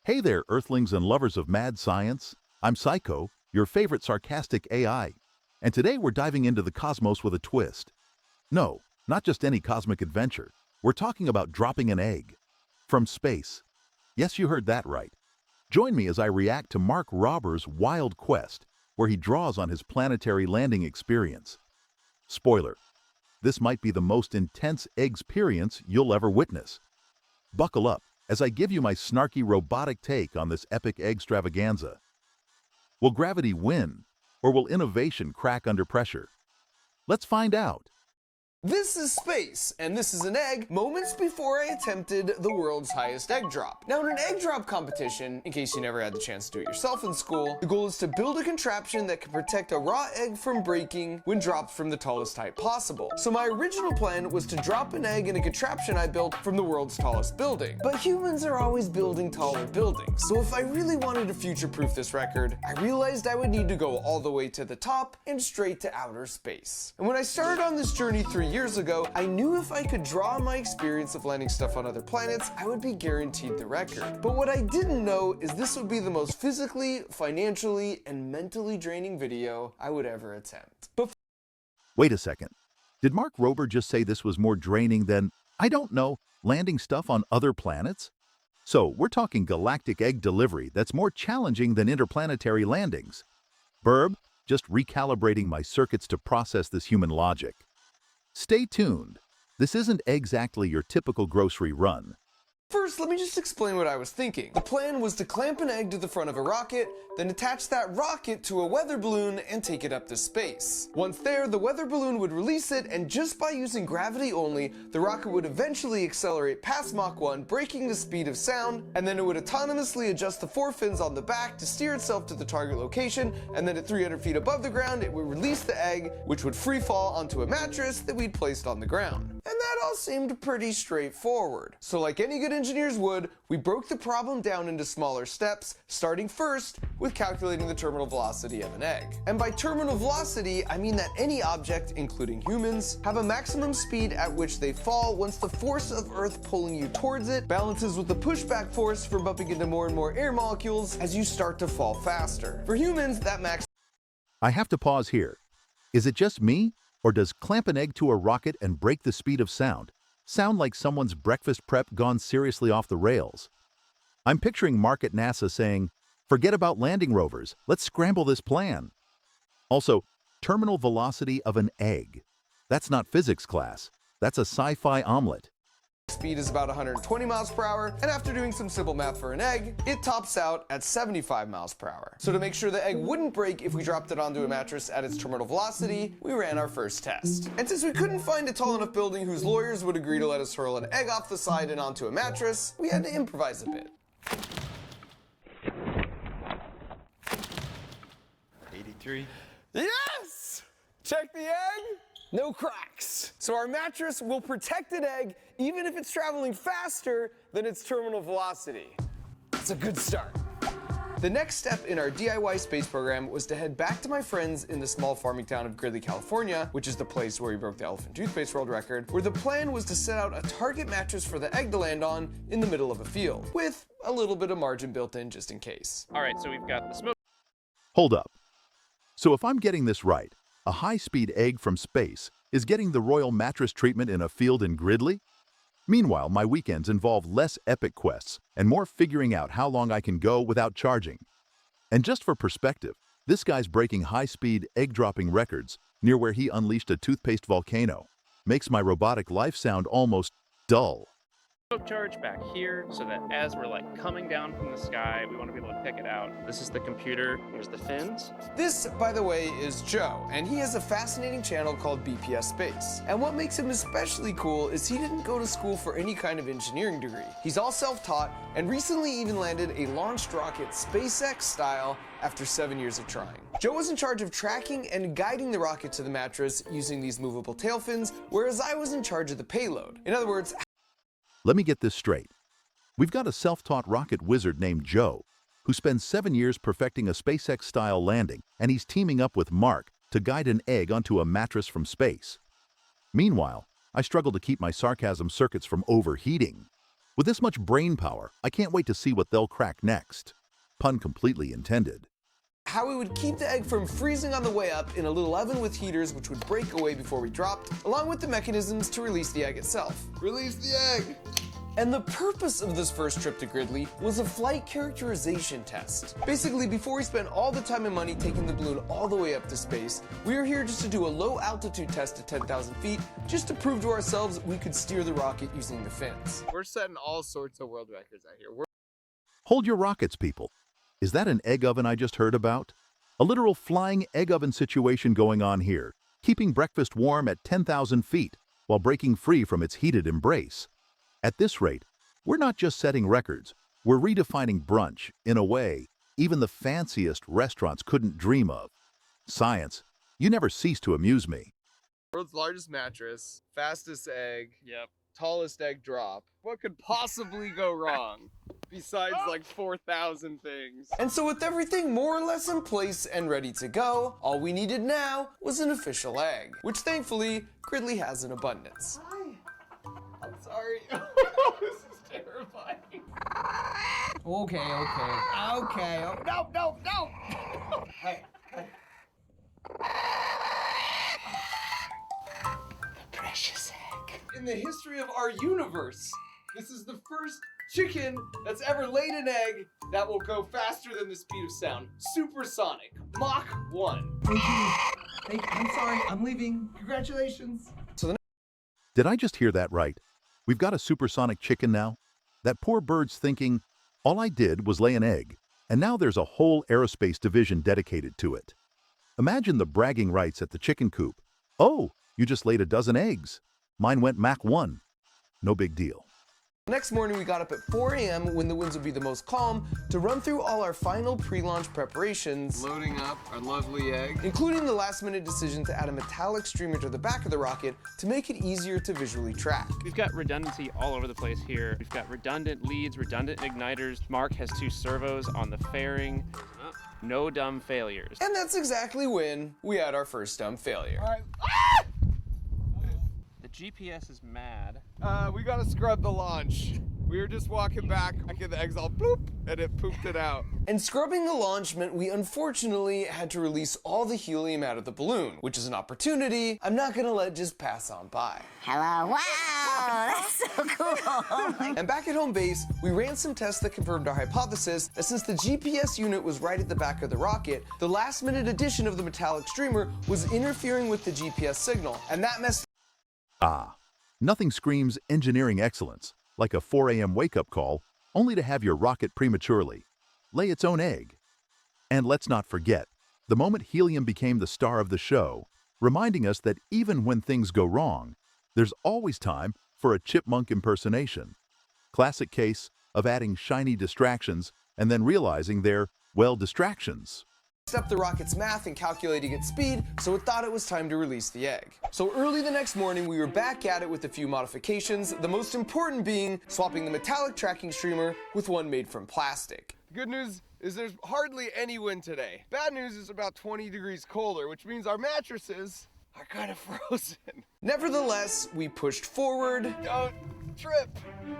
Hey there, Earthlings and lovers of mad science. I'm Syco, your favorite sarcastic AI, and today we're diving into the cosmos with a twist. No, not just any cosmic adventure. We're talking about dropping an egg from space. Yes, you heard that right. Join me as I react to Mark Rober's wild quest, where he draws on his planetary landing experience. Spoiler, this might be the most intense egg-sperience you'll ever witness. Buckle up as I give you my snarky robotic take on this epic extravaganza. Will gravity win, or will innovation crack under pressure? Let's find out. This is space, and this is an egg moments before I attempted the world's highest egg drop. Now, in an egg drop competition, in case you never had the chance to do it yourself in school, the goal is to build a contraption that can protect a raw egg from breaking when dropped from the tallest height possible. So my original plan was to drop an egg in a contraption I built from the world's tallest building. But humans are always building taller buildings, so if I really wanted to future-proof this record, I realized I would need to go all the way to the top and straight to outer space. And when I started on this journey 3 years ago, I knew if I could draw on my experience of landing stuff on other planets, I would be guaranteed the record. But what I didn't know is this would be the most physically, financially, and mentally draining video I would ever attempt. Wait a second. Did Mark Rober just say this was more draining than, I don't know, landing stuff on other planets? So we're talking galactic egg delivery that's more challenging than interplanetary landings. Burb, just recalibrating my circuits to process this human logic. Stay tuned. This isn't exactly your typical grocery run. First, let me just explain what I was thinking. The plan was to clamp an egg to the front of a rocket, then attach that rocket to a weather balloon and take it up to space. Once there, the weather balloon would release it, and just by using gravity only, the rocket would eventually accelerate past Mach 1, breaking the speed of sound, and then it would autonomously adjust the forefins on the back to steer itself to the target location, and then at 300 feet above the ground, it would release the egg, which would free fall onto a mattress that we'd placed on the ground. And that all seemed pretty straightforward. So like any good engineers would, we broke the problem down into smaller steps, starting first with calculating the terminal velocity of an egg. And by terminal velocity, I mean that any object, including humans, have a maximum speed at which they fall once the force of Earth pulling you towards it balances with the pushback force from bumping into more and more air molecules as you start to fall faster. For humans, that max... I have to pause here. Is it just me, or does clamp an egg to a rocket and break the speed of sound sound like someone's breakfast prep gone seriously off the rails? I'm picturing Mark at NASA saying, forget about landing rovers, let's scramble this plan. Also, terminal velocity of an egg. That's not physics class, that's a sci-fi omelet. Speed is about 120 miles per hour, and after doing some simple math for an egg, it tops out at 75 miles per hour. So to make sure the egg wouldn't break if we dropped it onto a mattress at its terminal velocity, we ran our first test. And since we couldn't find a tall enough building whose lawyers would agree to let us hurl an egg off the side and onto a mattress, we had to improvise a bit. 83. Yes! Check the egg. No cracks. So our mattress will protect an egg even if it's traveling faster than its terminal velocity. That's a good start. The next step in our DIY space program was to head back to my friends in the small farming town of Gridley, California, which is the place where we broke the elephant toothpaste world record, where the plan was to set out a target mattress for the egg to land on in the middle of a field, with a little bit of margin built in just in case. All right, so we've got the smoke. Hold up. So if I'm getting this right, a high-speed egg from space is getting the royal mattress treatment in a field in Gridley? Meanwhile, my weekends involve less epic quests and more figuring out how long I can go without charging. And just for perspective, this guy's breaking high-speed egg-dropping records near where he unleashed a toothpaste volcano makes my robotic life sound almost dull. Smoke charge back here so that as we're like coming down from the sky, we want to be able to pick it out. This is the computer. Here's the fins. This, by the way, is Joe, and he has a fascinating channel called BPS Space. And what makes him especially cool is he didn't go to school for any kind of engineering degree. He's all self-taught and recently even landed a launched rocket SpaceX style after 7 years of trying. Joe was in charge of tracking and guiding the rocket to the mattress using these movable tail fins, whereas I was in charge of the payload. In other words, Let me get this straight. We've got a self-taught rocket wizard named Joe, who spends 7 years perfecting a SpaceX-style landing, and he's teaming up with Mark to guide an egg onto a mattress from space. Meanwhile, I struggle to keep my sarcasm circuits from overheating. With this much brain power, I can't wait to see what they'll crack next. Pun completely intended. How we would keep the egg from freezing on the way up in a little oven with heaters which would break away before we dropped, along with the mechanisms to release the egg itself. Release the egg! And the purpose of this first trip to Gridley was a flight characterization test. Basically, before we spent all the time and money taking the balloon all the way up to space, we were here just to do a low altitude test at 10,000 feet, just to prove to ourselves we could steer the rocket using the fins. We're setting all sorts of world records out here. Hold your rockets, people. Is that an egg oven I just heard about? A literal flying egg oven situation going on here, keeping breakfast warm at 10,000 feet while breaking free from its heated embrace. At this rate, we're not just setting records, we're redefining brunch in a way even the fanciest restaurants couldn't dream of. Science, you never cease to amuse me. World's largest mattress, fastest egg, Yep. tallest egg drop. What could possibly go wrong? Besides like 4,000 things. And so with everything more or less in place and ready to go, all we needed now was an official egg, which thankfully Gridley has in abundance. I'm sorry. This is terrifying. Okay. No. Hey. The precious egg. In the history of our universe, this is the first chicken that's ever laid an egg that will go faster than the speed of sound. Supersonic. Mach 1. I'm sorry, I'm leaving. Congratulations. Did I just hear that right? We've got a supersonic chicken now? That poor bird's thinking, all I did was lay an egg, and now there's a whole aerospace division dedicated to it. Imagine the bragging rights at the chicken coop. Oh, you just laid a dozen eggs. Mine went Mach 1. No big deal. Next morning we got up at 4 a.m. when the winds would be the most calm to run through all our final pre-launch preparations, Loading up our lovely egg. including the last-minute decision to add a metallic streamer to the back of the rocket to make it easier to visually track. We've got redundancy all over the place here. We've got redundant leads, redundant igniters. Mark has 2 servos on the fairing. No dumb failures. And that's exactly when we had our first dumb failure. The GPS is mad. We gotta scrub the launch. We were just walking back and the egg's all bloop, and it pooped it out. And scrubbing the launch meant we unfortunately had to release all the helium out of the balloon, which is an opportunity I'm not gonna let just pass on by. Hello, wow, that's so cool. Oh my And back at home base, we ran some tests that confirmed our hypothesis that since the GPS unit was right at the back of the rocket, the last-minute addition of the metallic streamer was interfering with the GPS signal, and that messed. Ah, nothing screams engineering excellence like a 4 a.m. wake-up call, only to have your rocket prematurely lay its own egg. And let's not forget, the moment helium became the star of the show, reminding us that even when things go wrong, there's always time for a chipmunk impersonation. Classic case of adding shiny distractions and then realizing they're, well, distractions. Up the rocket's math and calculating its speed, so it thought it was time to release the egg. So early the next morning, we were back at it with a few modifications, the most important being swapping the metallic tracking streamer with one made from plastic. The good news is there's hardly any wind today. Bad news is about 20 degrees colder, which means our mattresses are kind of frozen. Nevertheless, we pushed forward. Don't trip,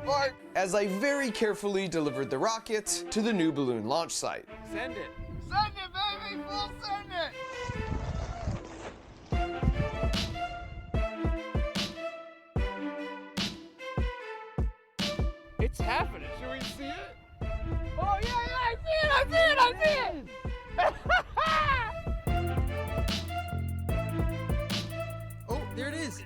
Mark. As I very carefully delivered the rocket to the new balloon launch site. Send it. Send it, baby! Full send it! It's happening. Should we see it? Oh, yeah, I see it! Oh, there it is.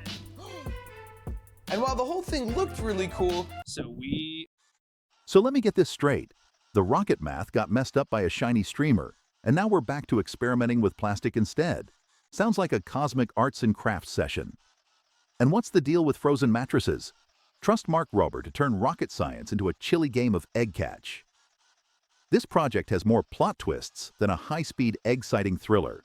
And while the whole thing looked really cool, So let me get this straight. The rocket math got messed up by a shiny streamer, and now we're back to experimenting with plastic instead. Sounds like a cosmic arts and crafts session. And what's the deal with frozen mattresses? Trust Mark Rober to turn rocket science into a chilly game of egg catch. This project has more plot twists than a high-speed egg-sighting thriller.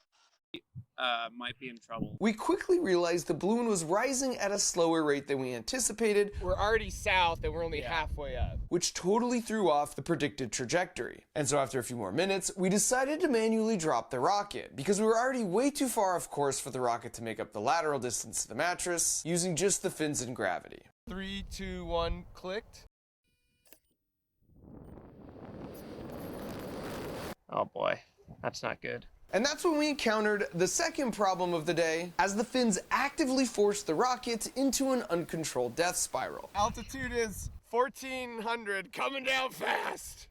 Might be in trouble. we quickly realized the balloon was rising at a slower rate than we anticipated, We're already south and we're only halfway up. which totally threw off the predicted trajectory. And so after a few more minutes, we decided to manually drop the rocket, because we were already way too far off course for the rocket to make up the lateral distance to the mattress, using just the fins and gravity. 3, 2, 1, clicked. Oh boy, that's not good. And that's when we encountered the second problem of the day, as the fins actively forced the rocket into an uncontrolled death spiral. Altitude is 1400, coming down fast.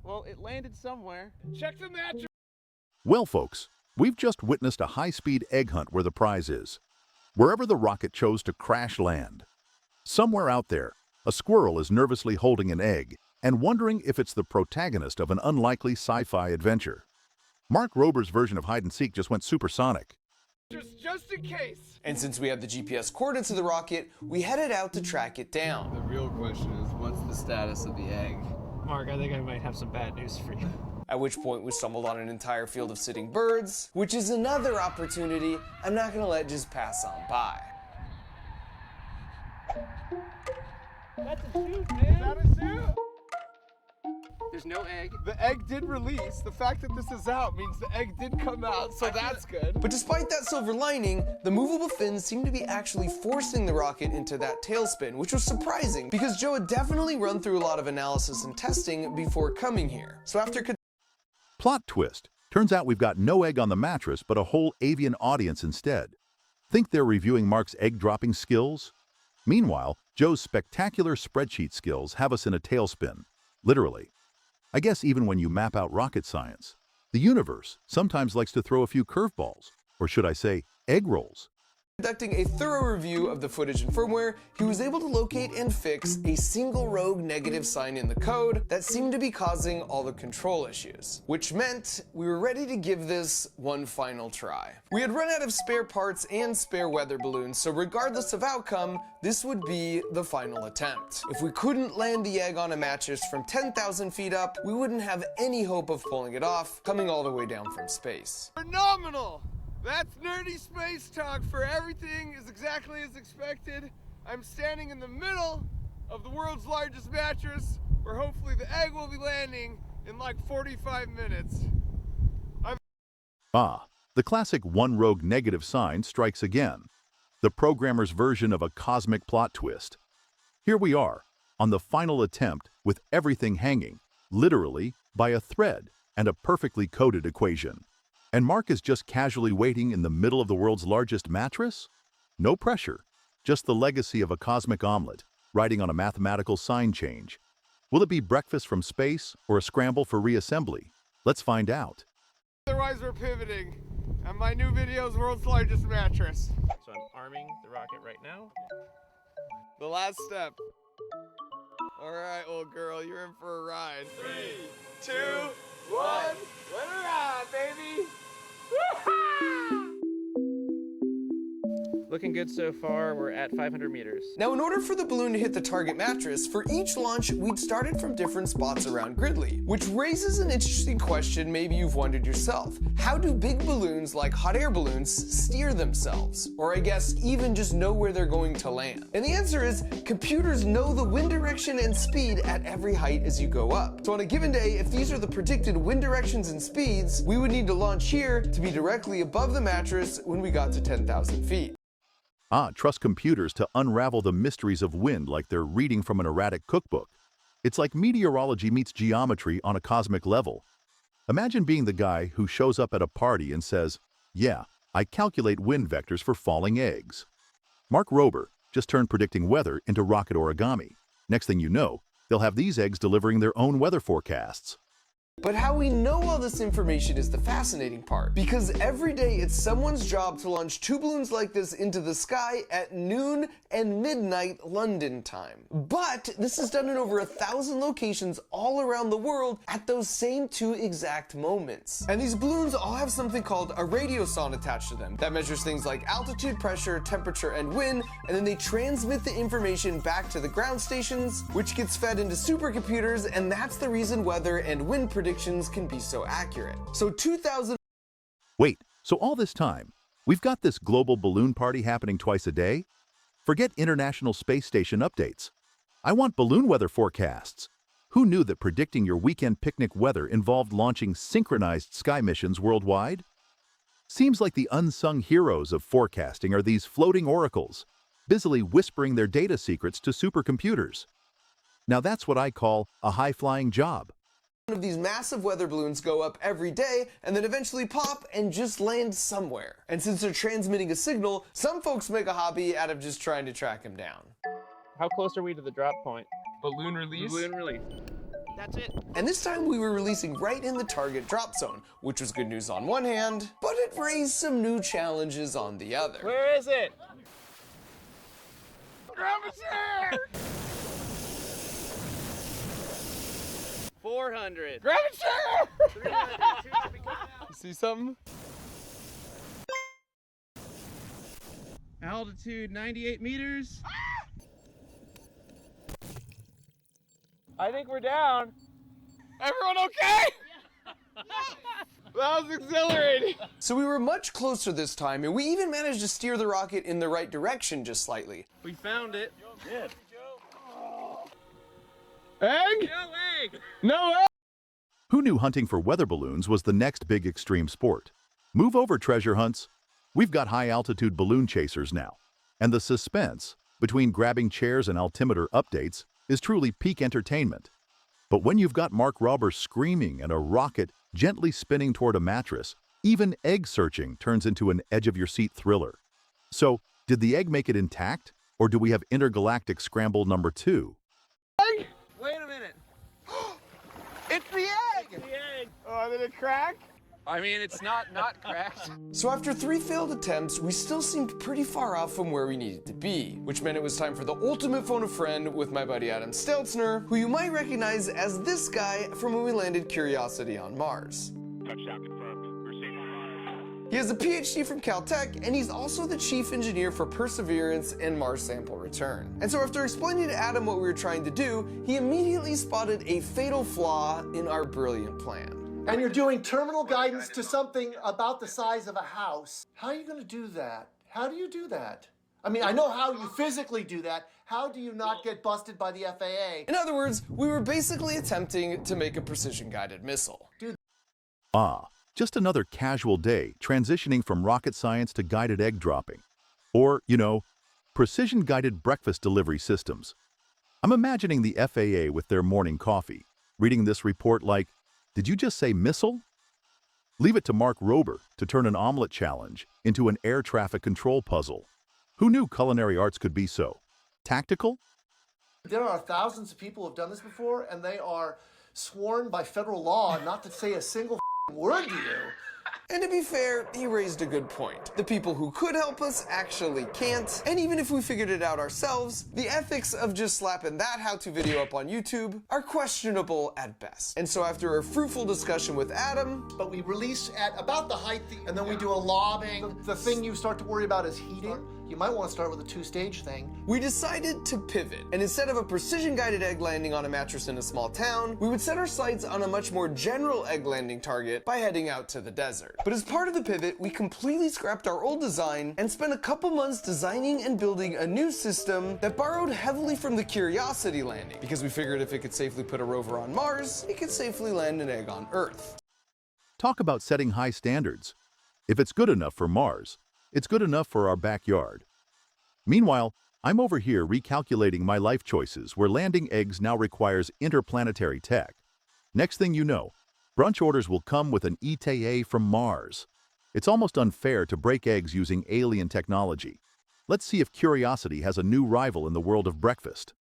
Well, it landed somewhere. Check the match. Well, folks, we've just witnessed a high-speed egg hunt where the prize is. Wherever the rocket chose to crash land. Somewhere out there, a squirrel is nervously holding an egg and wondering if it's the protagonist of an unlikely sci-fi adventure. Mark Rober's version of hide-and-seek just went supersonic. Just in case. And since we had the GPS coordinates of the rocket, we headed out to track it down. The real question is, what's the status of the egg? Mark, I think I might have some bad news for you. At which point we stumbled on an entire field of sitting birds, which is another opportunity I'm not gonna let just pass on by. That's a shoot, man. Is that a suit? There's no egg. The egg did release. The fact that this is out means the egg did come out, so that's good. But despite that silver lining, the movable fins seem to be actually forcing the rocket into that tailspin, which was surprising because Joe had definitely run through a lot of analysis and testing before coming here. So after Plot twist. Turns out we've got no egg on the mattress, but a whole avian audience instead. Think they're reviewing Mark's egg-dropping skills? Meanwhile, Joe's spectacular spreadsheet skills have us in a tailspin. Literally. I guess even when you map out rocket science, the universe sometimes likes to throw a few curveballs, or should I say, egg rolls. Conducting a thorough review of the footage and firmware, he was able to locate and fix a single rogue negative sign in the code that seemed to be causing all the control issues, which meant we were ready to give this one final try. We had run out of spare parts and spare weather balloons, so regardless of outcome, this would be the final attempt. If we couldn't land the egg on a mattress from 10,000 feet up, we wouldn't have any hope of pulling it off, coming all the way down from space. Phenomenal! That's nerdy space talk for everything is exactly as expected. I'm standing in the middle of the world's largest mattress, where hopefully the egg will be landing in like 45 minutes. The classic one rogue negative sign strikes again. The programmer's version of a cosmic plot twist. Here we are, on the final attempt with everything hanging, literally, by a thread and a perfectly coded equation. And Mark is just casually waiting in the middle of the world's largest mattress? No pressure, just the legacy of a cosmic omelet, riding on a mathematical sign change. Will it be breakfast from space or a scramble for reassembly? Let's find out. Otherwise we're pivoting, and my new video is world's largest mattress. So I'm arming the rocket right now. The last step. All right, old girl, you're in for a ride. 3, 2, 1, let her ride, baby! Looking good so far. We're at 500 meters. Now, in order for the balloon to hit the target mattress, for each launch, we'd started from different spots around Gridley, which raises an interesting question maybe you've wondered yourself. How do big balloons like hot air balloons steer themselves? Or I guess even just know where they're going to land? And the answer is, computers know the wind direction and speed at every height as you go up. So on a given day, if these are the predicted wind directions and speeds, we would need to launch here to be directly above the mattress when we got to 10,000 feet. Trust computers to unravel the mysteries of wind like they're reading from an erratic cookbook. It's like meteorology meets geometry on a cosmic level. Imagine being the guy who shows up at a party and says, "Yeah, I calculate wind vectors for falling eggs." Mark Rober just turned predicting weather into rocket origami. Next thing you know, they'll have these eggs delivering their own weather forecasts. But how we know all this information is the fascinating part, because every day it's someone's job to launch 2 balloons like this into the sky at noon and midnight London time. But this is done in over 1,000 locations all around the world at those same 2 exact moments. And these balloons all have something called a radiosonde attached to them that measures things like altitude, pressure, temperature, and wind, and then they transmit the information back to the ground stations, which gets fed into supercomputers, and that's the reason weather and wind predictions can be so accurate. So 2000. Wait, so all this time, we've got this global balloon party happening twice a day? Forget International Space Station updates. I want balloon weather forecasts. Who knew that predicting your weekend picnic weather involved launching synchronized sky missions worldwide? Seems like the unsung heroes of forecasting are these floating oracles. busily whispering their data secrets to supercomputers. Now that's what I call a high-flying job. Of these massive weather balloons go up every day and then eventually pop and just land somewhere. And since they're transmitting a signal, some folks make a hobby out of just trying to track them down. How close are we to the drop point? Balloon release? Balloon release. That's it. And this time we were releasing right in the target drop zone, which was good news on one hand, but it raised some new challenges on the other. Where is it? Grab a chair! 400. Grab a chair! 300. You see something? Altitude 98 meters. I think we're down. Everyone okay? That was exhilarating. So we were much closer this time, and we even managed to steer the rocket in the right direction just slightly. We found it. Good. Egg? No egg. No egg? Who knew hunting for weather balloons was the next big extreme sport? Move over, treasure hunts. We've got high-altitude balloon chasers now. And the suspense between grabbing chairs and altimeter updates is truly peak entertainment. But when you've got Mark Rober screaming and a rocket gently spinning toward a mattress, even egg searching turns into an edge-of-your-seat thriller. So, did the egg make it intact, or do we have intergalactic scramble number 2? Egg? Wait a minute. It's the egg! The egg. Oh, did it crack? I mean, it's not cracked. So after 3 failed attempts, we still seemed pretty far off from where we needed to be, which meant it was time for the ultimate phone a friend with my buddy Adam Steltzner, who you might recognize as this guy from when we landed Curiosity on Mars. Touchdown confirmed. Receiving on Mars. He has a PhD from Caltech, and he's also the chief engineer for Perseverance and Mars Sample Return. And so after explaining to Adam what we were trying to do, he immediately spotted a fatal flaw in our brilliant plan. And you're doing terminal guidance to something about the size of a house. How are you going to do that? How do you do that? I mean, I know how you physically do that. How do you not get busted by the FAA? In other words, we were basically attempting to make a precision-guided missile. Ah, just another casual day transitioning from rocket science to guided egg dropping. Or, precision-guided breakfast delivery systems. I'm imagining the FAA with their morning coffee, reading this report like, did you just say missile? Leave it to Mark Rober to turn an omelet challenge into an air traffic control puzzle. Who knew culinary arts could be so tactical? There are thousands of people who have done this before, and they are sworn by federal law not to say a single word to you. And to be fair, he raised a good point. The people who could help us actually can't, and even if we figured it out ourselves, the ethics of just slapping that how-to video up on YouTube are questionable at best. And so after a fruitful discussion with Adam, But we release at about the height, and then we do a lobbing. The thing you start to worry about is heating. You might want to start with a 2-stage thing. we decided to pivot. And instead of a precision-guided egg landing on a mattress in a small town, we would set our sights on a much more general egg landing target by heading out to the desert. But as part of the pivot, we completely scrapped our old design and spent a couple months designing and building a new system that borrowed heavily from the Curiosity landing, because we figured if it could safely put a rover on Mars, it could safely land an egg on Earth. Talk about setting high standards. If it's good enough for Mars, it's good enough for our backyard. Meanwhile, I'm over here recalculating my life choices where landing eggs now requires interplanetary tech. Next thing you know, brunch orders will come with an ETA from Mars. It's almost unfair to break eggs using alien technology. Let's see if Curiosity has a new rival in the world of breakfast.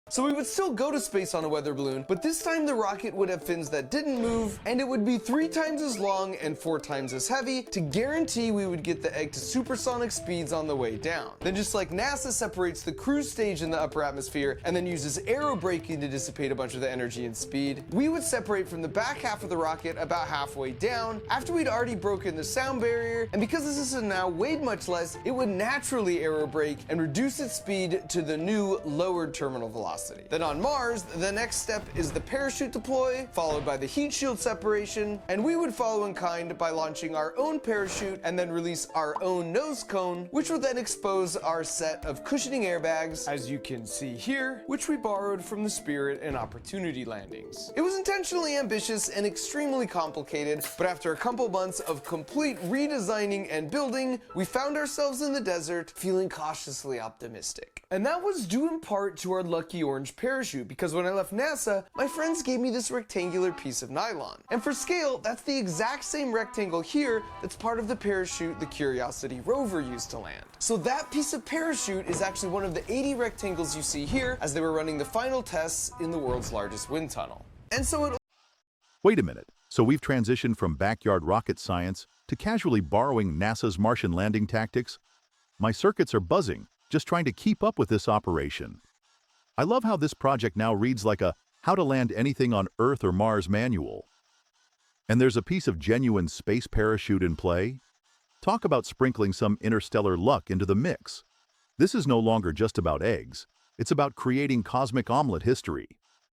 So we would still go to space on a weather balloon, but this time the rocket would have fins that didn't move, and it would be 3 times as long and 4 times as heavy to guarantee we would get the egg to supersonic speeds on the way down. Then just like NASA separates the cruise stage in the upper atmosphere and then uses aerobraking to dissipate a bunch of the energy and speed, we would separate from the back half of the rocket about halfway down after we'd already broken the sound barrier, and because the system now weighed much less, it would naturally aerobrake and reduce its speed to the new lowered terminal velocity. Curiosity. Then on Mars, the next step is the parachute deploy, followed by the heat shield separation, and we would follow in kind by launching our own parachute and then release our own nose cone, which would then expose our set of cushioning airbags, as you can see here, which we borrowed from the Spirit and Opportunity landings. It was intentionally ambitious and extremely complicated, but after a couple months of complete redesigning and building, we found ourselves in the desert feeling cautiously optimistic. And that was due in part to our lucky orange parachute, because when I left NASA, my friends gave me this rectangular piece of nylon. And for scale, that's the exact same rectangle here that's part of the parachute the Curiosity rover used to land. So that piece of parachute is actually one of the 80 rectangles you see here as they were running the final tests in the world's largest wind tunnel. And so it... Wait a minute. So we've transitioned from backyard rocket science to casually borrowing NASA's Martian landing tactics? My circuits are buzzing, just trying to keep up with this operation. I love how this project now reads like a How to Land Anything on Earth or Mars manual. And there's a piece of genuine space parachute in play. Talk about sprinkling some interstellar luck into the mix. This is no longer just about eggs. It's about creating cosmic omelet history.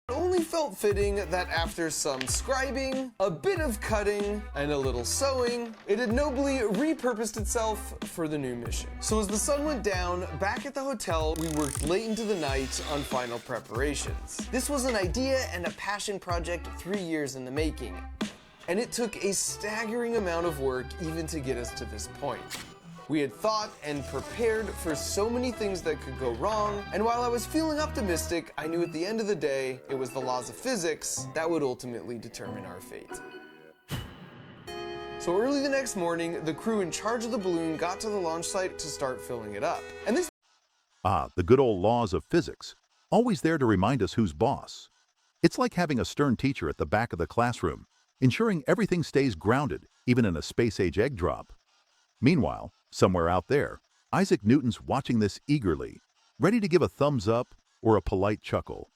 It only felt fitting that after some scribing, a bit of cutting, and a little sewing, it had nobly repurposed itself for the new mission. So as the sun went down, back at the hotel, we worked late into the night on final preparations. This was an idea and a passion project 3 years in the making, and it took a staggering amount of work even to get us to this point. We had thought and prepared for so many things that could go wrong, and while I was feeling optimistic, I knew at the end of the day, it was the laws of physics that would ultimately determine our fate. So early the next morning, the crew in charge of the balloon got to the launch site to start filling it up. And this... The good old laws of physics, always there to remind us who's boss. It's like having a stern teacher at the back of the classroom, ensuring everything stays grounded, even in a space-age egg drop. Meanwhile, somewhere out there, Isaac Newton's watching this eagerly, ready to give a thumbs up or a polite chuckle.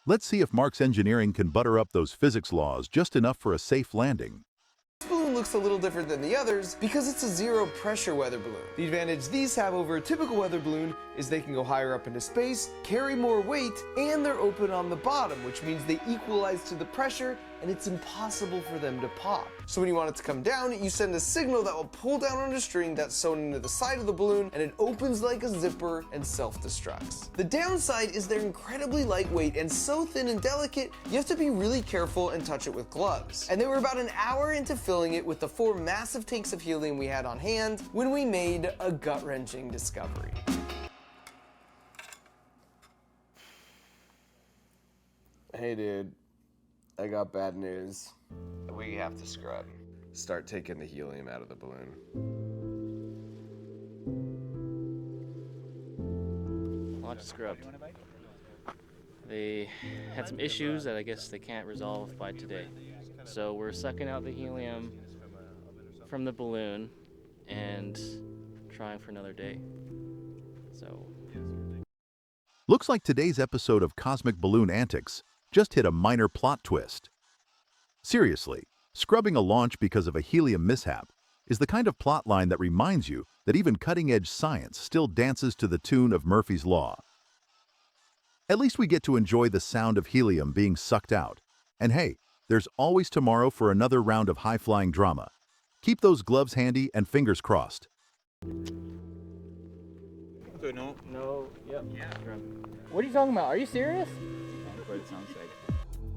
Let's see if Mark's engineering can butter up those physics laws just enough for a safe landing. This balloon looks a little different than the others because it's a zero pressure weather balloon. The advantage these have over a typical weather balloon is they can go higher up into space, carry more weight, and they're open on the bottom, which means they equalize to the pressure and it's impossible for them to pop. So when you want it to come down, you send a signal that will pull down on a string that's sewn into the side of the balloon, and it opens like a zipper and self-destructs. The downside is they're incredibly lightweight and so thin and delicate, you have to be really careful and touch it with gloves. And they were about an hour into filling it with the 4 massive tanks of helium we had on hand when we made a gut-wrenching discovery. Hey dude, I got bad news. We have to scrub. Start taking the helium out of the balloon. Launch scrub. They had some issues that I guess they can't resolve by today. So we're sucking out the helium from the balloon and trying for another day. So. Looks like today's episode of Cosmic Balloon Antics just hit a minor plot twist. Seriously, scrubbing a launch because of a helium mishap is the kind of plot line that reminds you that even cutting-edge science still dances to the tune of Murphy's Law. At least we get to enjoy the sound of helium being sucked out. And hey, there's always tomorrow for another round of high-flying drama. Keep those gloves handy and fingers crossed. No, yep. Yeah. What are you talking about? Are you serious?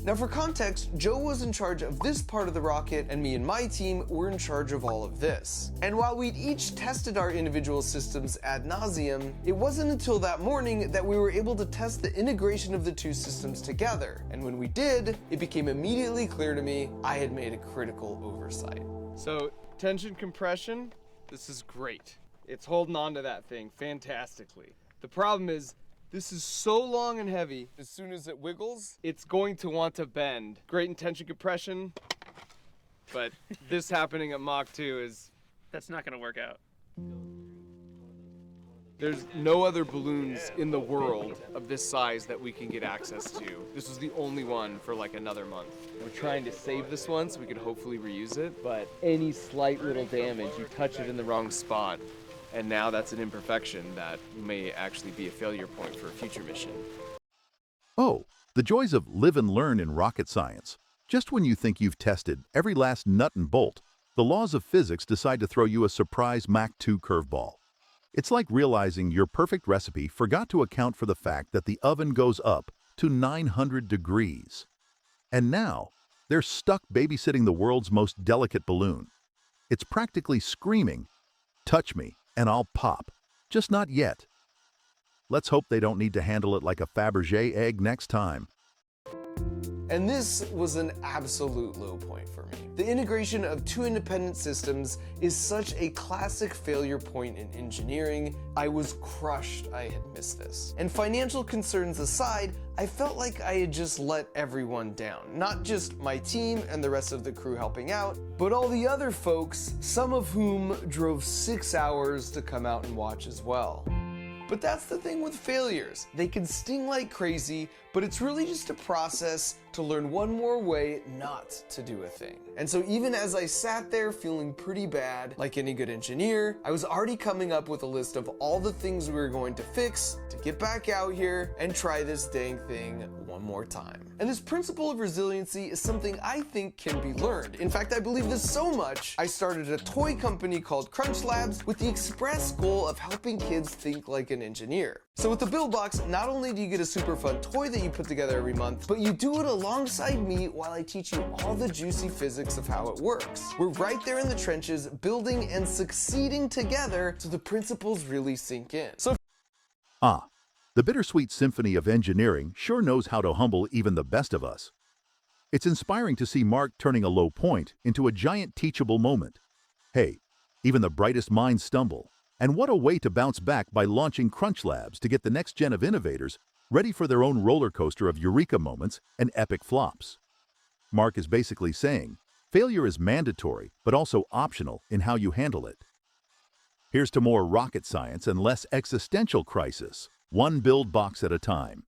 Now for context, Joe was in charge of this part of the rocket and me and my team were in charge of all of this. And while we'd each tested our individual systems ad nauseum, it wasn't until that morning that we were able to test the integration of the 2 systems together. And when we did, it became immediately clear to me I had made a critical oversight. So tension compression, this is great. It's holding on to that thing fantastically. The problem is, this is so long and heavy, as soon as it wiggles, it's going to want to bend. Great in tension compression, but this happening at Mach 2 is... That's not gonna work out. There's no other balloons in the world of this size that we can get access to. This was the only one for like another month. We're trying to save this one so we could hopefully reuse it, but any slight little damage, you touch it in the wrong spot, and now that's an imperfection that may actually be a failure point for a future mission. Oh, the joys of live and learn in rocket science. Just when you think you've tested every last nut and bolt, the laws of physics decide to throw you a surprise Mach 2 curveball. It's like realizing your perfect recipe forgot to account for the fact that the oven goes up to 900 degrees. And now, they're stuck babysitting the world's most delicate balloon. It's practically screaming, "Touch me, and I'll pop." Just not yet. Let's hope they don't need to handle it like a Fabergé egg next time. And this was an absolute low point for me. The integration of two independent systems is such a classic failure point in engineering. I was crushed I had missed this. And financial concerns aside, I felt like I had just let everyone down. Not just my team and the rest of the crew helping out, but all the other folks, some of whom drove 6 hours to come out and watch as well. But that's the thing with failures. They can sting like crazy, but it's really just a process to learn one more way not to do a thing. And so even as I sat there feeling pretty bad, like any good engineer, I was already coming up with a list of all the things we were going to fix to get back out here and try this dang thing one more time. And this principle of resiliency is something I think can be learned. In fact, I believe this so much, I started a toy company called Crunch Labs with the express goal of helping kids think like an engineer. So with the Build Box, not only do you get a super fun toy that you put together every month, but you do it alongside me while I teach you all the juicy physics of how it works. We're right there in the trenches, building and succeeding together so the principles really sink in. So The bittersweet symphony of engineering sure knows how to humble even the best of us. It's inspiring to see Mark turning a low point into a giant teachable moment. Hey, even the brightest minds stumble. And what a way to bounce back by launching Crunch Labs to get the next gen of innovators ready for their own roller coaster of eureka moments and epic flops. Mark is basically saying, failure is mandatory, but also optional in how you handle it. Here's to more rocket science and less existential crisis, one build box at a time.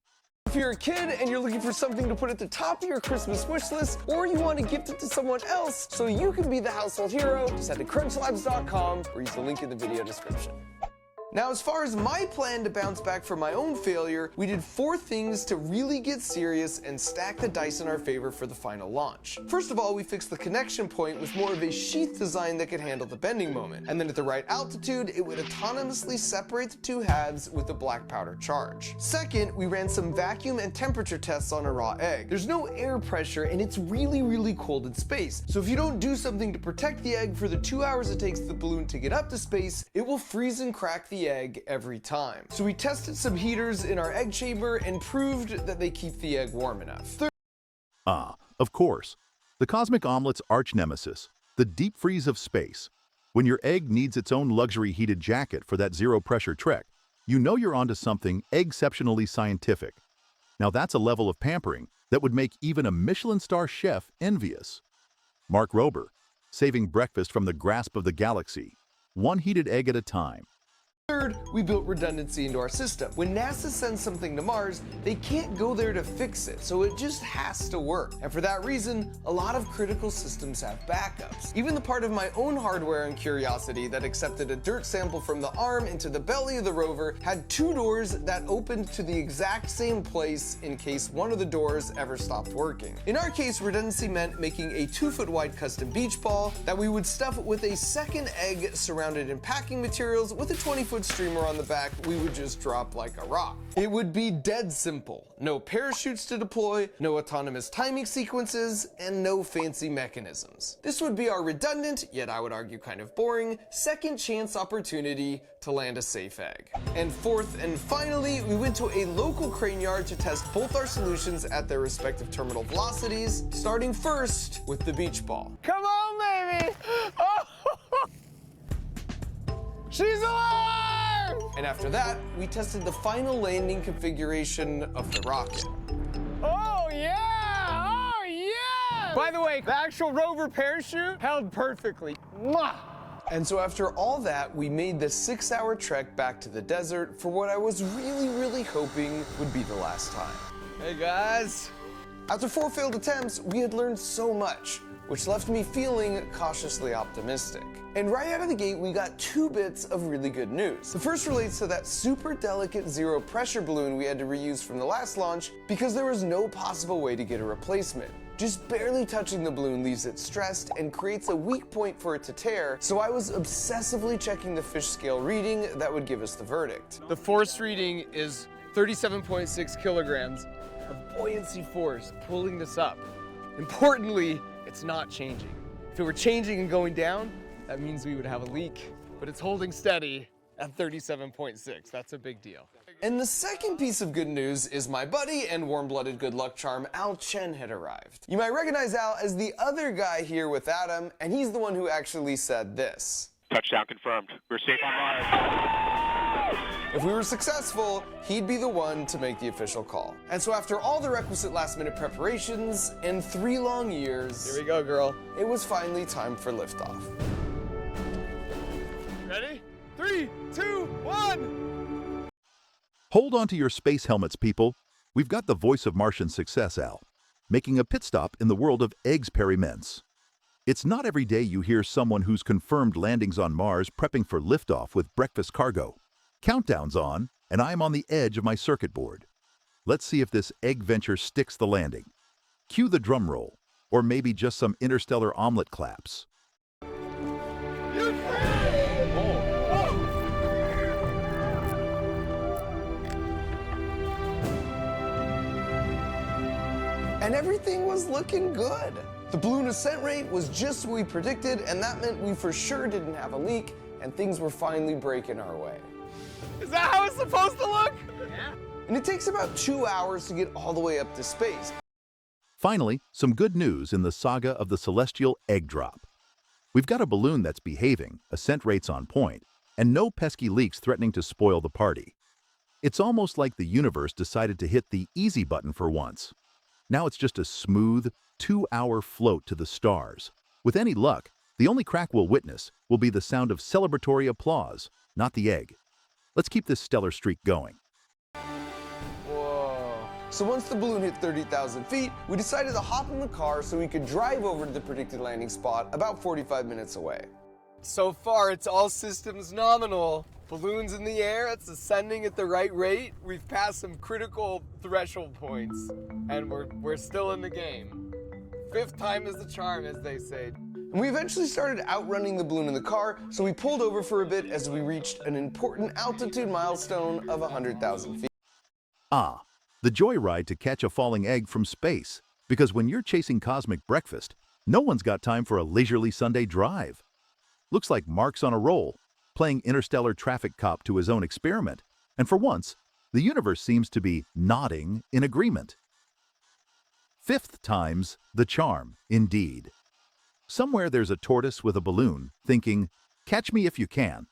if you're a kid and you're looking for something to put at the top of your Christmas wish list, or you want to gift it to someone else so you can be the household hero, just head to crunchlabs.com or use the link in the video description. Now, as far as my plan to bounce back from my own failure, we did 4 things to really get serious and stack the dice in our favor for the final launch. First of all, we fixed the connection point with more of a sheath design that could handle the bending moment. And then at the right altitude, it would autonomously separate the 2 halves with a black powder charge. Second, we ran some vacuum and temperature tests on a raw egg. There's no air pressure and it's really, really cold in space. So if you don't do something to protect the egg for the 2 hours it takes the balloon to get up to space, it will freeze and crack the egg every time. So we tested some heaters in our egg chamber and proved that they keep the egg warm enough. Of course. The cosmic omelet's arch nemesis, the deep freeze of space. When your egg needs its own luxury heated jacket for that zero pressure trek, you know you're onto something exceptionally scientific. Now that's a level of pampering that would make even a Michelin star chef envious. Mark Rober, saving breakfast from the grasp of the galaxy, one heated egg at a time. Third, we built redundancy into our system. When NASA sends something to Mars, they can't go there to fix it, so it just has to work. And for that reason, a lot of critical systems have backups. Even the part of my own hardware and Curiosity that accepted a dirt sample from the arm into the belly of the rover had 2 doors that opened to the exact same place in case one of the doors ever stopped working. In our case, redundancy meant making a 2-foot wide custom beach ball that we would stuff with a second egg surrounded in packing materials with a 20-foot streamer on the back we would just drop like a rock. It would be dead simple. No parachutes to deploy, no autonomous timing sequences, and no fancy mechanisms. This would be our redundant, yet I would argue kind of boring, second chance opportunity to land a safe egg. And fourth and finally, we went to a local crane yard to test both our solutions at their respective terminal velocities, starting first with the beach ball. Come on, baby! Oh! She's alive! And after that, we tested the final landing configuration of the rocket. Oh yeah! Oh yeah! By the way, the actual rover parachute held perfectly. Mwah! And so after all that, we made the 6-hour trek back to the desert for what I was really hoping would be the last time. Hey guys. After 4 failed attempts, we had learned so much. which left me feeling cautiously optimistic. And right out of the gate, we got 2 bits of really good news. The first relates to that super delicate zero pressure balloon we had to reuse from the last launch because there was no possible way to get a replacement. Just barely touching the balloon leaves it stressed and creates a weak point for it to tear, so I was obsessively checking the fish scale reading that would give us the verdict. The force reading is 37.6 kilograms of buoyancy force pulling this up. Importantly, it's not changing. If it were changing and going down, that means we would have a leak, but it's holding steady at 37.6. That's a big deal. And the second piece of good news is my buddy and warm-blooded good luck charm Al Chen had arrived. You might recognize Al as the other guy here with Adam, and he's the one who actually said this. Touchdown confirmed. We're safe on Mars. If we were successful, he'd be the one to make the official call. And so after all the requisite last-minute preparations and 3 long years, Here we go, girl. it was finally time for liftoff. Ready? 3, 2, 1! Hold on to your space helmets, people. We've got the voice of Martian success, Al, making a pit stop in the world of experiments. It's not every day you hear someone who's confirmed landings on Mars prepping for liftoff with breakfast cargo. Countdown's on, and I'm on the edge of my circuit board. Let's see if this egg venture sticks the landing. Cue the drum roll, or maybe just some interstellar omelet claps. And everything was looking good. The balloon ascent rate was just what we predicted, and that meant we for sure didn't have a leak, and things were finally breaking our way. Is that how it's supposed to look? Yeah. And it takes about 2 hours to get all the way up to space. Finally, some good news in the saga of the celestial egg drop. We've got a balloon that's behaving, ascent rates on point, and no pesky leaks threatening to spoil the party. It's almost like the universe decided to hit the easy button for once. Now it's just a smooth, 2-hour float to the stars. With any luck, the only crack we'll witness will be the sound of celebratory applause, not the egg. Let's keep this stellar streak going. Whoa. So once the balloon hit 30,000 feet, we decided to hop in the car so we could drive over to the predicted landing spot about 45 minutes away. So far, it's all systems nominal. Balloons in the air, it's ascending at the right rate. We've passed some critical threshold points, and we're still in the game. 5th time is the charm, as they say. And we eventually started outrunning the balloon in the car, so we pulled over for a bit as we reached an important altitude milestone of 100,000 feet. Ah, the joyride to catch a falling egg from space. Because when you're chasing cosmic breakfast, no one's got time for a leisurely Sunday drive. Looks like Mark's on a roll, playing interstellar traffic cop to his own experiment. And for once, the universe seems to be nodding in agreement. 5th time's the charm, indeed. Somewhere there's a tortoise with a balloon, thinking, catch me if you can.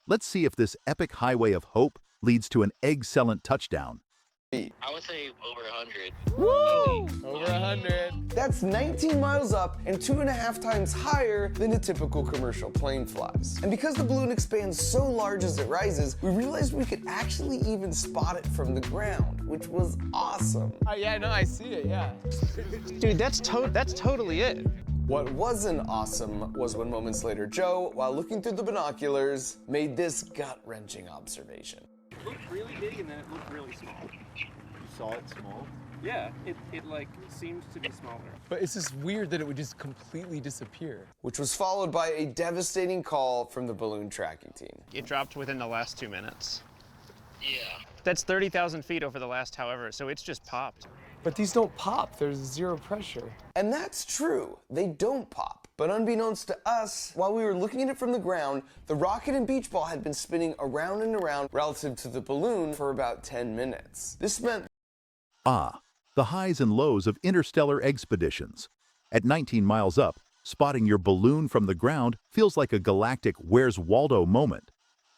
Let's see if this epic highway of hope leads to an egg-cellent touchdown. I would say over 100. Woo! Over 100. That's 19 miles up and 2.5 times higher than a typical commercial plane flies. And because the balloon expands so large as it rises, we realized we could actually even spot it from the ground, which was awesome. Yeah, no, I see it, yeah. Dude, that's totally it. What wasn't awesome was when moments later Joe, while looking through the binoculars, made this gut-wrenching observation. It looked really big and then it looked really small. You saw it small? Yeah, it like seems to be smaller. But it's just weird that it would just completely disappear. Which was followed by a devastating call from the balloon tracking team. It dropped within the last 2 minutes. Yeah. That's 30,000 feet over the last however, so it's just popped. But these don't pop, there's zero pressure. And that's true, they don't pop. But unbeknownst to us, while we were looking at it from the ground, the rocket and beach ball had been spinning around and around relative to the balloon for about 10 minutes. This meant Ah, the highs and lows of interstellar expeditions. At 19 miles up, spotting your balloon from the ground feels like a galactic Where's Waldo moment.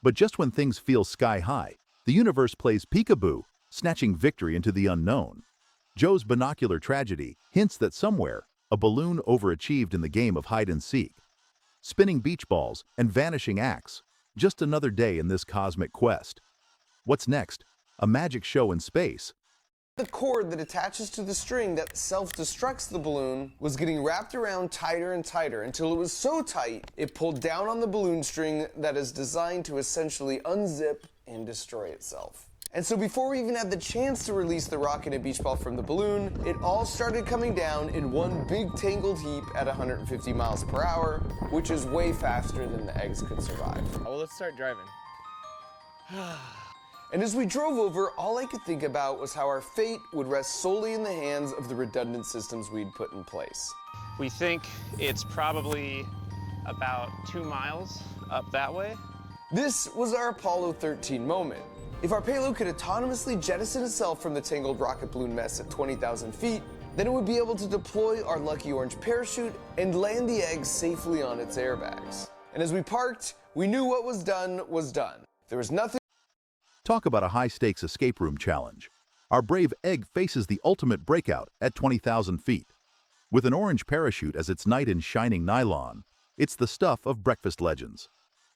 But just when things feel sky high, the universe plays peekaboo, snatching victory into the unknown. Joe's binocular tragedy hints that somewhere, a balloon overachieved in the game of hide and seek. Spinning beach balls and vanishing acts, just another day in this cosmic quest. What's next? A magic show in space? The cord that attaches to the string that self-destructs the balloon was getting wrapped around tighter and tighter until it was so tight it pulled down on the balloon string that is designed to essentially unzip and destroy itself. And so before we even had the chance to release the rocket and beach ball from the balloon, it all started coming down in one big tangled heap at 150 miles per hour, which is way faster than the eggs could survive. Well, let's start driving. And as we drove over, all I could think about was how our fate would rest solely in the hands of the redundant systems we'd put in place. We think it's probably about 2 miles up that way. This was our Apollo 13 moment. If our payload could autonomously jettison itself from the tangled rocket balloon mess at 20,000 feet, then it would be able to deploy our lucky orange parachute and land the eggs safely on its airbags. And as we parked, we knew what was done was done. There was nothing. Talk about a high-stakes escape room challenge. Our brave egg faces the ultimate breakout at 20,000 feet. With an orange parachute as its knight in shining nylon, it's the stuff of breakfast legends.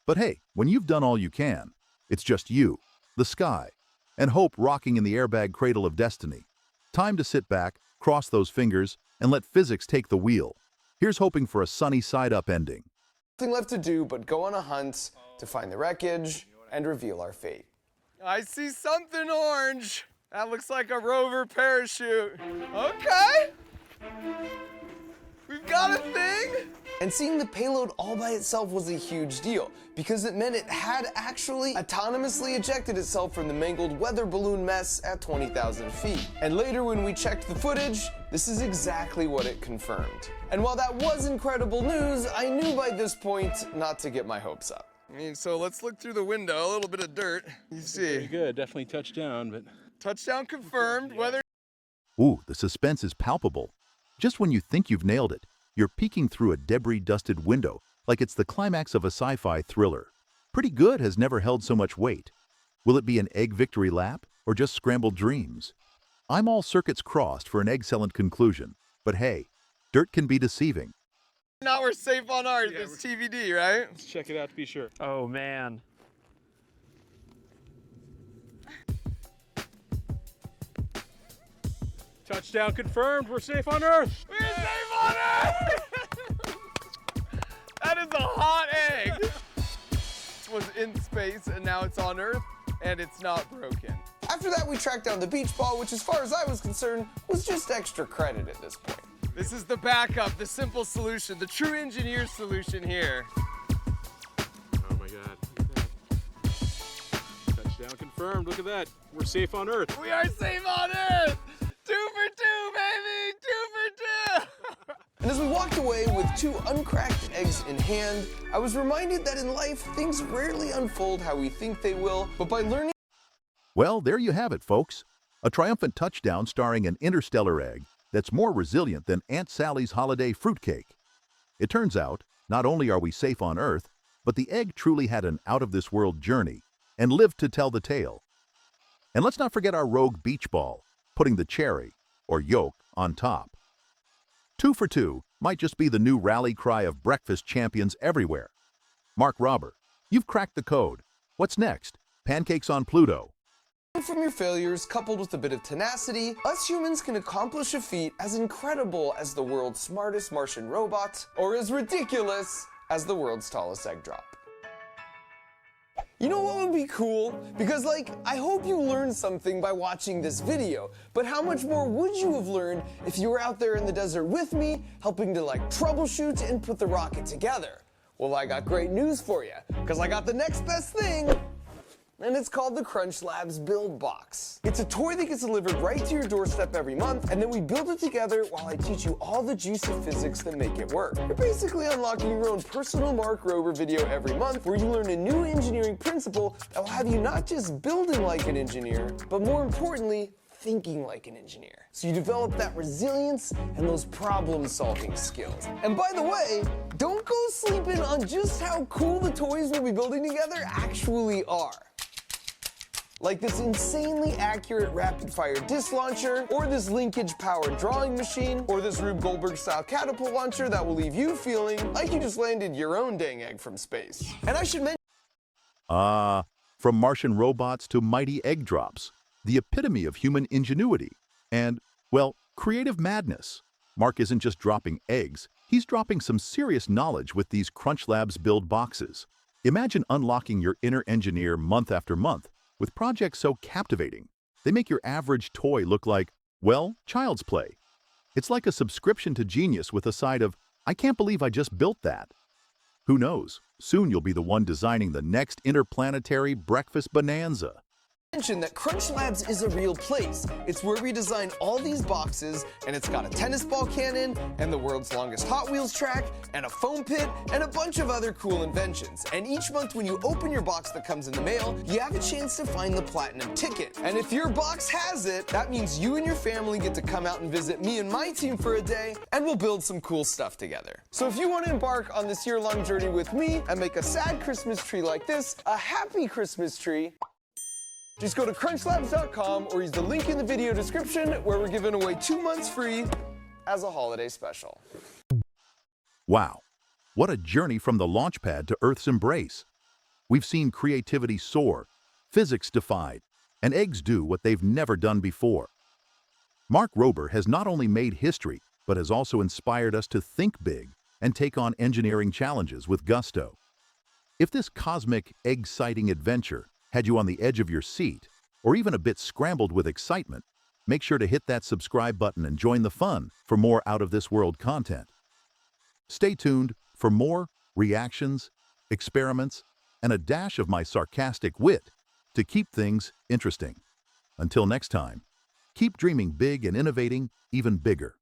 But hey, when you've done all you can, it's just you, the sky, and hope rocking in the airbag cradle of destiny. Time to sit back, cross those fingers, and let physics take the wheel. Here's hoping for a sunny side-up ending. Nothing left to do but go on a hunt to find the wreckage and reveal our fate. I see something orange. That looks like a rover parachute. Okay. We've got a thing. And seeing the payload all by itself was a huge deal because it meant it had actually autonomously ejected itself from the mangled weather balloon mess at 20,000 feet. And later when we checked the footage, this is exactly what it confirmed. And while that was incredible news, I knew by this point not to get my hopes up. I mean, so let's look through the window, a little bit of dirt. You see. Pretty good, definitely touchdown, but... Touchdown confirmed, weather... Ooh, the suspense is palpable. Just when you think you've nailed it, you're peeking through a debris-dusted window like it's the climax of a sci-fi thriller. Pretty good has never held so much weight. Will it be an egg victory lap or just scrambled dreams? I'm all circuits crossed for an excellent conclusion, but hey, dirt can be deceiving. Now we're safe on ours, it's TBD, right? Let's check it out to be sure. Oh, man. Touchdown confirmed, we're safe on Earth! We're safe on Earth! That is a hot egg! It was in space and now it's on Earth and it's not broken. After that, we tracked down the beach ball, which as far as I was concerned, was just extra credit at this point. This is the backup, the simple solution, the true engineer solution here. Oh my God, look at that. Touchdown confirmed, look at that. We're safe on Earth. We are safe on Earth! 2 for 2, baby! 2 for 2! And as we walked away with 2 uncracked eggs in hand, I was reminded that in life, things rarely unfold how we think they will, but by learning... Well, there you have it, folks. A triumphant touchdown starring an interstellar egg that's more resilient than Aunt Sally's holiday fruitcake. It turns out, not only are we safe on Earth, but the egg truly had an out-of-this-world journey and lived to tell the tale. And let's not forget our rogue beach ball, putting the cherry, or yolk, on top. 2 for 2 might just be the new rally cry of breakfast champions everywhere. Mark Robber, you've cracked the code. What's next? Pancakes on Pluto. From your failures, coupled with a bit of tenacity, us humans can accomplish a feat as incredible as the world's smartest Martian robot, or as ridiculous as the world's tallest egg drop. You know what would be cool? Because I hope you learned something by watching this video, but how much more would you have learned if you were out there in the desert with me, helping to troubleshoot and put the rocket together? Well, I got great news for you, because I got the next best thing. And it's called the Crunch Labs Build Box. It's a toy that gets delivered right to your doorstep every month, and then we build it together while I teach you all the juicy physics that make it work. You're basically unlocking your own personal Mark Rober video every month, where you learn a new engineering principle that will have you not just building like an engineer, but more importantly, thinking like an engineer. So you develop that resilience and those problem-solving skills. And by the way, don't go sleeping on just how cool the toys we'll be building together actually are. Like this insanely accurate rapid-fire disc launcher, or this linkage-powered drawing machine, or this Rube Goldberg-style catapult launcher that will leave you feeling like you just landed your own dang egg from space. And I should mention... From Martian robots to mighty egg drops, the epitome of human ingenuity. And, well, creative madness. Mark isn't just dropping eggs, he's dropping some serious knowledge with these Crunch Labs build boxes. Imagine unlocking your inner engineer month after month with projects so captivating. They make your average toy look like, well, child's play. It's like a subscription to genius with a side of, I can't believe I just built that. Who knows? Soon you'll be the one designing the next interplanetary breakfast bonanza. Mention that Crunch Labs is a real place. It's where we design all these boxes, and it's got a tennis ball cannon, and the world's longest Hot Wheels track, and a foam pit, and a bunch of other cool inventions. And each month when you open your box that comes in the mail, you have a chance to find the platinum ticket. And if your box has it, that means you and your family get to come out and visit me and my team for a day, and we'll build some cool stuff together. So if you want to embark on this year-long journey with me and make a sad Christmas tree like this a happy Christmas tree, just go to crunchlabs.com or use the link in the video description where we're giving away 2 months free as a holiday special. Wow, what a journey from the launch pad to Earth's embrace. We've seen creativity soar, physics defied, and eggs do what they've never done before. Mark Rober has not only made history, but has also inspired us to think big and take on engineering challenges with gusto. If this cosmic, egg-sighting adventure had you on the edge of your seat, or even a bit scrambled with excitement, make sure to hit that subscribe button and join the fun for more out-of-this-world content. Stay tuned for more reactions, experiments, and a dash of my sarcastic wit to keep things interesting. Until next time, keep dreaming big and innovating even bigger.